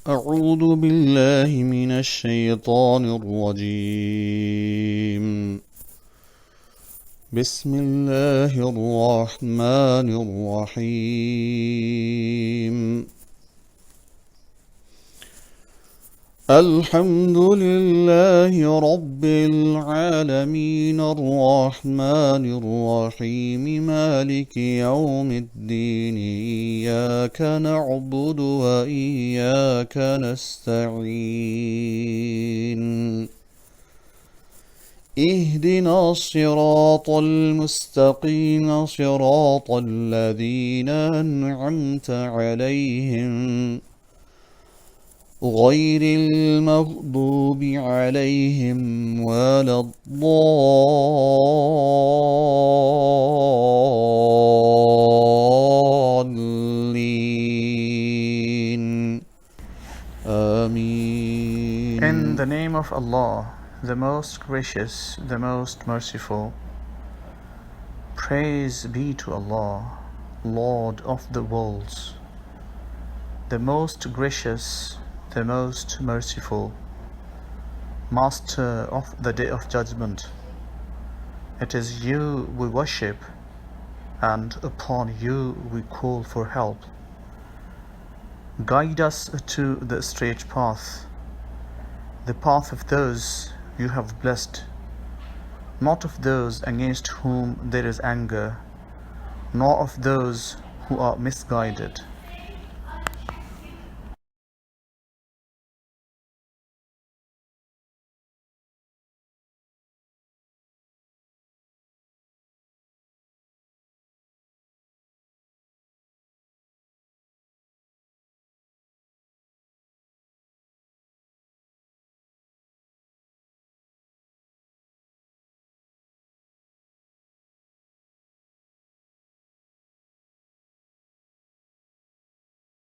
أعوذ بالله من الشيطان الرجيم. بسم الله الرحمن الرحيم. الحمد لله رب العالمين الرحمن الرحيم مالك يوم الدين إياك نعبد وإياك نستعين اهدنا الصراط المستقيم صراط الذين أنعمت عليهم غير المغضوب عليهم ولا الضالين آمين. In the name of Allah, the most gracious, the most merciful. Praise be to Allah, Lord of the worlds, the most gracious, the most merciful, Master of the Day of Judgment. It is you we worship, and upon you we call for help. Guide us to the straight path, the path of those you have blessed, not of those against whom there is anger, nor of those who are misguided.